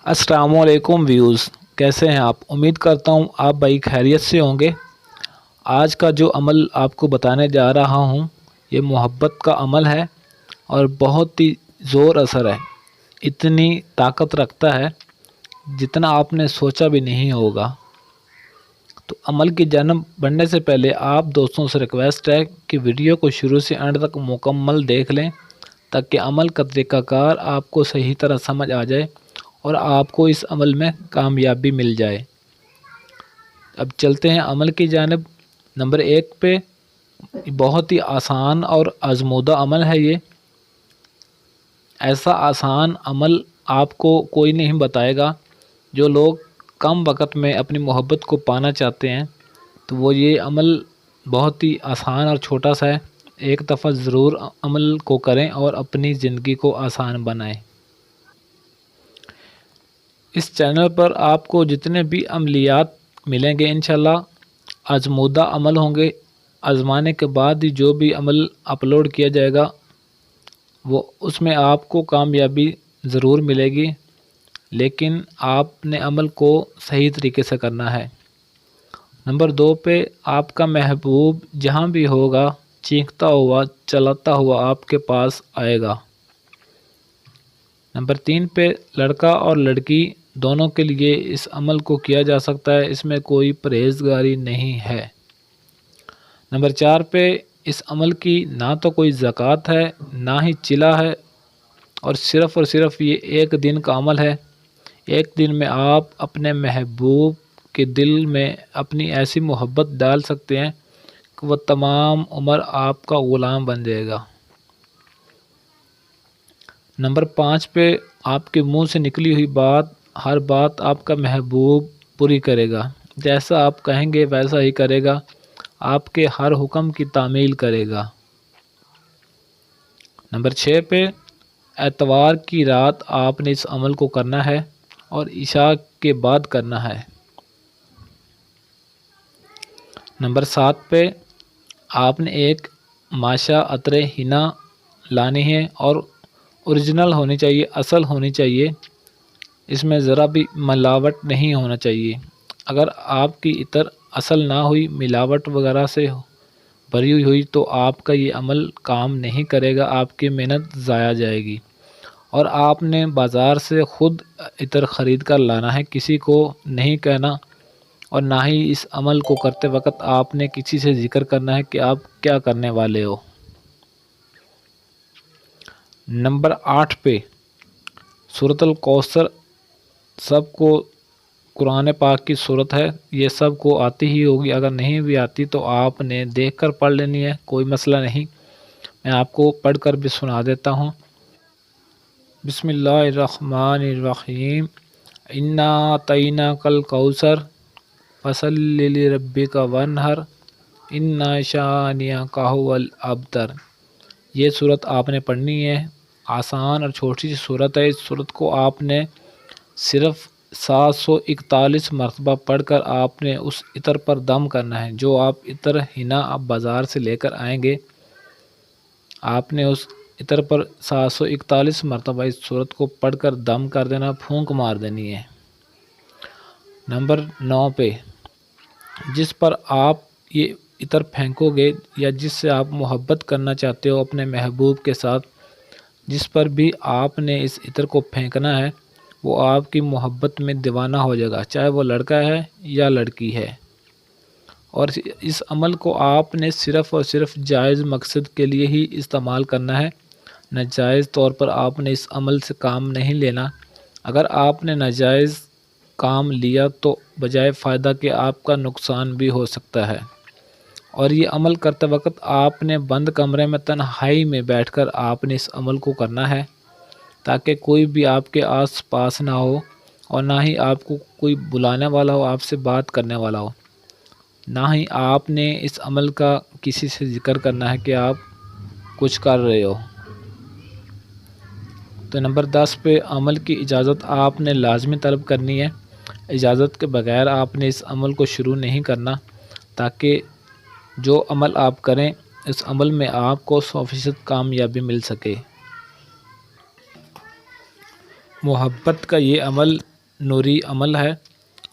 अस्सलाम वालेकुम व्यूज़, कैसे हैं आप। उम्मीद करता हूँ आप भाई खैरियत से होंगे। आज का जो अमल आपको बताने जा रहा हूँ ये मोहब्बत का अमल है और बहुत ही ज़ोर असर है। इतनी ताकत रखता है जितना आपने सोचा भी नहीं होगा। तो अमल की जानब बढ़ने से पहले आप दोस्तों से रिक्वेस्ट है कि वीडियो को शुरू से एंड तक मुकम्मल देख लें ताकि अमल का तरीक़ाकार आपको सही तरह समझ आ जाए और आपको इस अमल में कामयाबी मिल जाए। अब चलते हैं अमल की जानब। नंबर 1 पे बहुत ही आसान और आजमूदा अमल है ये। ऐसा आसान अमल आपको कोई नहीं बताएगा। जो लोग कम वक़्त में अपनी मोहब्बत को पाना चाहते हैं तो वो ये अमल बहुत ही आसान और छोटा सा है। एक दफ़ा ज़रूर अमल को करें और अपनी ज़िंदगी को आसान बनाएं। इस चैनल पर आपको जितने भी अमलियात मिलेंगे इंशाल्लाह आजमूदा अमल होंगे। आजमाने के बाद ही जो भी अमल अपलोड किया जाएगा वो उसमें आपको कामयाबी ज़रूर मिलेगी, लेकिन आपने अमल को सही तरीके से करना है। नंबर 2 पे आपका महबूब जहाँ भी होगा चीखता हुआ चलाता हुआ आपके पास आएगा। नंबर 3 पे लड़का और लड़की दोनों के लिए इस अमल को किया जा सकता है, इसमें कोई परहेज़गारी नहीं है। नंबर 4 पे इस अमल की ना तो कोई ज़कात है ना ही चिला है और सिर्फ़ ये एक दिन का अमल है। एक दिन में आप अपने महबूब के दिल में अपनी ऐसी मोहब्बत डाल सकते हैं कि वह तमाम उम्र आपका ग़ुलाम बन जाएगा। नंबर 5 पे आपके मुंह से निकली हुई बात हर बात आपका महबूब पूरी करेगा। जैसा आप कहेंगे वैसा ही करेगा, आपके हर हुक्म की तामील करेगा। नंबर 6 पे एतवार की रात आपने इस अमल को करना है और इशा के बाद करना है। नंबर 7 पे आपने एक माशा अतरे हिना लानी है और ओरिजिनल होनी चाहिए, असल होनी चाहिए। इसमें ज़रा भी मिलावट नहीं होना चाहिए। अगर आपकी इतर असल ना हुई, मिलावट वगैरह से भरी हुई तो आपका ये अमल काम नहीं करेगा, आपकी मेहनत ज़ाया जाएगी। और आपने बाज़ार से ख़ुद इतर ख़रीद कर लाना है, किसी को नहीं कहना। और ना ही इस अमल को करते वक्त आपने किसी से ज़िक्र करना है कि आप क्या करने वाले हो। नंबर 8 पे सूरतुल कौसर सबको कुरान पाक की सूरत है, ये सब को आती ही होगी। अगर नहीं भी आती तो आपने देखकर पढ़ लेनी है, कोई मसला नहीं। मैं आपको पढ़कर भी सुना देता हूँ। बिस्मिल्लाहिर्रहमानिर्रहीम। इन्ना तईना कल कौसर फसल्लि लिरब्बिका वन्हर इन्ना शानिया का हुवल अबतर। ये सूरत आपने पढ़नी है। आसान और छोटी सी सूरत है। इस सूरत को आपने सिर्फ़ 741 मरतबा पढ़कर आपने उस इतर पर दम करना है। जो आप इतर हिना आप बाज़ार से लेकर आएंगे, आपने उस इतर पर 741 मरतबा इस सूरत को पढ़कर दम कर देना, फूंक मार देनी है। नंबर 9 पे जिस पर आप ये इतर फेंकोगे या जिससे आप मोहब्बत करना चाहते हो अपने महबूब के साथ, जिस पर भी आपने इस इतर को फेंकना है वो आपकी मोहब्बत में दीवाना हो जाएगा, चाहे वो लड़का है या लड़की है। और इस अमल को आपने सिर्फ़ और सिर्फ जायज़ मकसद के लिए ही इस्तेमाल करना है। नाजायज़ तौर पर आपने इस अमल से काम नहीं लेना। अगर आपने नाजायज़ काम लिया तो बजाय फ़ायदा के आपका नुकसान भी हो सकता है। और ये अमल करते वक्त आपने बंद कमरे में तन्हाई में बैठकर आपने इस अमल को करना है, ताकि कोई भी आपके आस पास ना हो और ना ही आपको कोई बुलाने वाला हो, आपसे बात करने वाला हो। ना ही आपने इस अमल का किसी से ज़िक्र करना है कि आप कुछ कर रहे हो। तो नंबर 10 पे अमल की इजाज़त आपने लाजमी तलब करनी है। इजाज़त के बगैर आपने इस अमल को शुरू नहीं करना, ताकि जो अमल आप करें इस अमल में आपको 100% कामयाबी मिल सके। मोहब्बत का ये अमल نوری عمل ہے،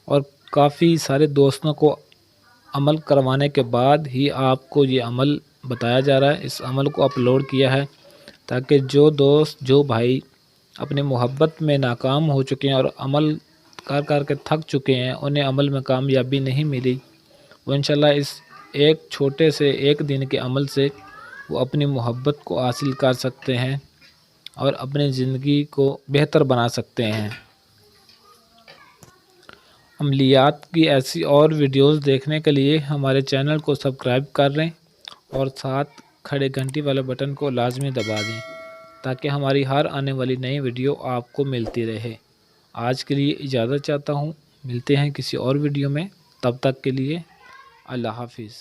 اور کافی سارے دوستوں کو عمل کروانے کے بعد ہی آپ کو یہ عمل بتایا جا رہا ہے، اس عمل کو اپلوڈ کیا ہے تاکہ جو دوست جو بھائی اپنے محبت میں ناکام ہو چکے ہیں اور عمل کر کے تھک چکے ہیں، انہیں عمل میں کامیابی نہیں ملی، وہ انشاءاللہ اس ایک چھوٹے سے ایک دن کے عمل سے وہ اپنی محبت کو حاصل کر سکتے ہیں اور اپنی زندگی کو بہتر بنا سکتے ہیں۔ عملیات کی ایسی اور ویڈیوز دیکھنے کے لیے ہمارے چینل کو سبسکرائب کر لیں اور ساتھ کھڑے گھنٹی والے بٹن کو لازمی دبا دیں تاکہ ہماری ہر آنے والی نئی ویڈیو آپ کو ملتی رہے۔ آج کے لیے اجازت چاہتا ہوں، ملتے ہیں کسی اور ویڈیو میں، تب تک کے لیے اللہ حافظ۔